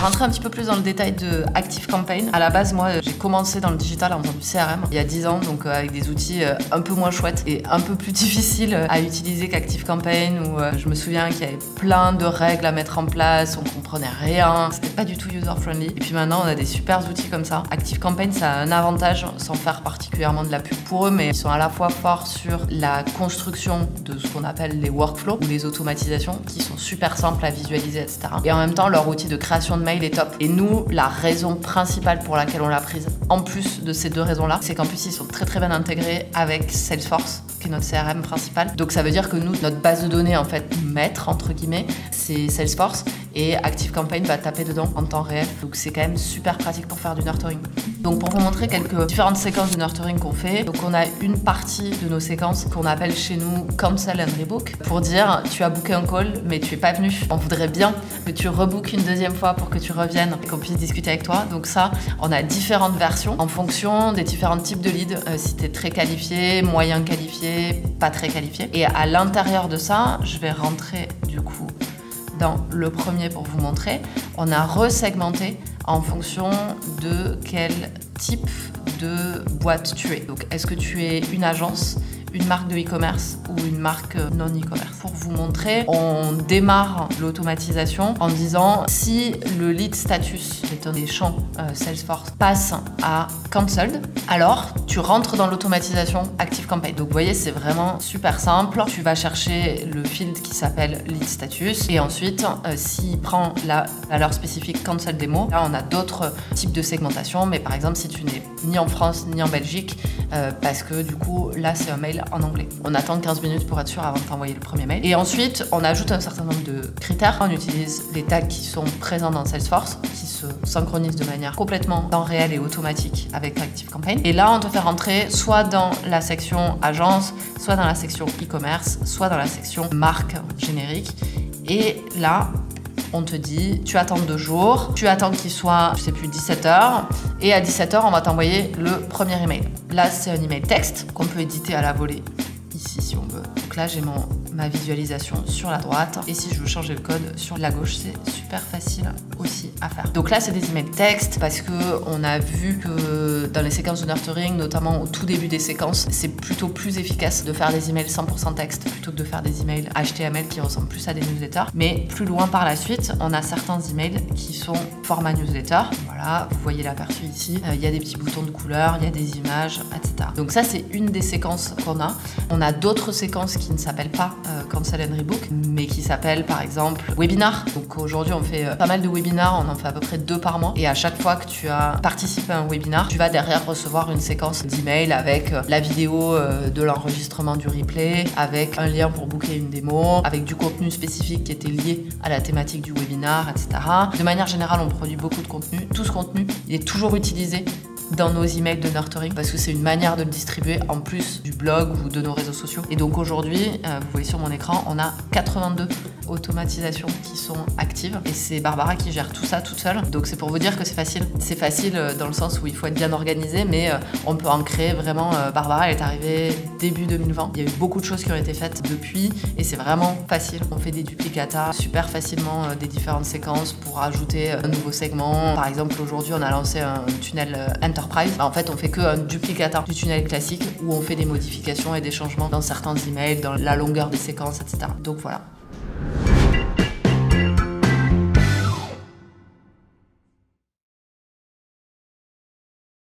rentrer un petit peu plus dans le détail de ActiveCampaign. À la base, moi, j'ai commencé dans le digital en faisant du CRM il y a 10 ans, donc avec des outils un peu moins chouettes et un peu plus difficiles à utiliser qu'ActiveCampaign, où je me souviens qu'il y avait plein de règles à mettre en place, on comprenait rien, c'était pas du tout user-friendly. Et puis maintenant, on a des super outils comme ça. ActiveCampaign, ça a un avantage, sans faire particulièrement de la pub pour eux, mais ils sont à la fois forts sur la construction de ce qu'on appelle les workflows ou les automatisations, qui sont super simples à visualiser, etc. Et en même temps, leur outil de création de mail est top. Et nous, la raison principale pour laquelle on l'a prise, en plus de ces deux raisons-là, c'est qu'en plus, ils sont très très bien intégrés avec Salesforce, qui est notre CRM principal. Donc ça veut dire que nous, notre base de données, en fait, maître, entre guillemets, c'est Salesforce, et ActiveCampaign va taper dedans en temps réel. Donc c'est quand même super pratique pour faire du nurturing. Donc pour vous montrer quelques différentes séquences de nurturing qu'on fait, donc on a une partie de nos séquences qu'on appelle chez nous Cancel and Rebook, pour dire tu as booké un call mais tu es pas venu. On voudrait bien que tu rebookes une deuxième fois pour que tu reviennes et qu'on puisse discuter avec toi. Donc ça, on a différentes versions en fonction des différents types de leads, si tu es très qualifié, moyen qualifié, pas très qualifié. Et à l'intérieur de ça, je vais rentrer du coup dans le premier pour vous montrer. On a resegmenté en fonction de quel type de boîte tu es. Donc, est-ce que tu es une agence, une marque de e-commerce ou une marque non e-commerce? Pour vous montrer, on démarre l'automatisation en disant si le lead status, qui est un des champs Salesforce, passe à cancelled, alors tu rentres dans l'automatisation ActiveCampaign. Donc vous voyez, c'est vraiment super simple. Tu vas chercher le field qui s'appelle lead status et ensuite, s'il prend la valeur spécifique cancel demo, là on a d'autres types de segmentation, mais par exemple si tu n'es ni en France ni en Belgique, parce que du coup là c'est un mail en anglais. On attend 15 minutes pour être sûr avant de t'envoyer le premier mail. Et ensuite, on ajoute un certain nombre de critères. On utilise les tags qui sont présents dans Salesforce, qui se synchronisent de manière complètement temps réel et automatique avec ActiveCampaign. Et là, on te fait rentrer soit dans la section agence, soit dans la section e-commerce, soit dans la section marque générique. Et là, on te dit, tu attends 2 jours, tu attends qu'il soit, je sais plus, 17h, et à 17h, on va t'envoyer le premier email. Là, c'est un email texte qu'on peut éditer à la volée, ici si on veut. Donc là, j'ai ma visualisation sur la droite, et si je veux changer le code sur la gauche, c'est super facile aussi à faire. Donc là, c'est des emails texte, parce que on a vu que dans les séquences de nurturing, notamment au tout début des séquences, c'est plutôt plus efficace de faire des emails 100% texte plutôt que de faire des emails HTML qui ressemblent plus à des newsletters. Mais plus loin par la suite, on a certains emails qui sont format newsletter. Voilà, vous voyez l'aperçu ici. Il y a des petits boutons de couleur, il y a des images, etc. Donc ça, c'est une des séquences qu'on a. On a d'autres séquences qui ne s'appellent pas Cancel and Rebook, mais qui s'appellent par exemple webinar. Donc aujourd'hui, on fait pas mal de webinars, on en fait à peu près 2 par mois. Et à chaque fois que tu as participé à un webinar, tu vas derrière recevoir une séquence d'emails avec la vidéo de l'enregistrement du replay, avec un lien pour booker une démo, avec du contenu spécifique qui était lié à la thématique du webinar, etc. De manière générale, on produit beaucoup de contenu. Tout ce contenu, il est toujours utilisé dans nos emails de nurturing parce que c'est une manière de le distribuer en plus du blog ou de nos réseaux sociaux. Et donc aujourd'hui, vous voyez sur mon écran, on a 82 automatisations qui sont actives et c'est Barbara qui gère tout ça toute seule. Donc c'est pour vous dire que c'est facile. C'est facile dans le sens où il faut être bien organisé, mais on peut en créer vraiment. Barbara, elle est arrivée début 2020. Il y a eu beaucoup de choses qui ont été faites depuis et c'est vraiment facile. On fait des duplicata super facilement des différentes séquences pour ajouter un nouveau segment. Par exemple, aujourd'hui, on a lancé un tunnel Enterprise. En fait, on fait qu'un duplicata du tunnel classique où on fait des modifications et des changements dans certains emails, dans la longueur des séquences, etc. Donc voilà.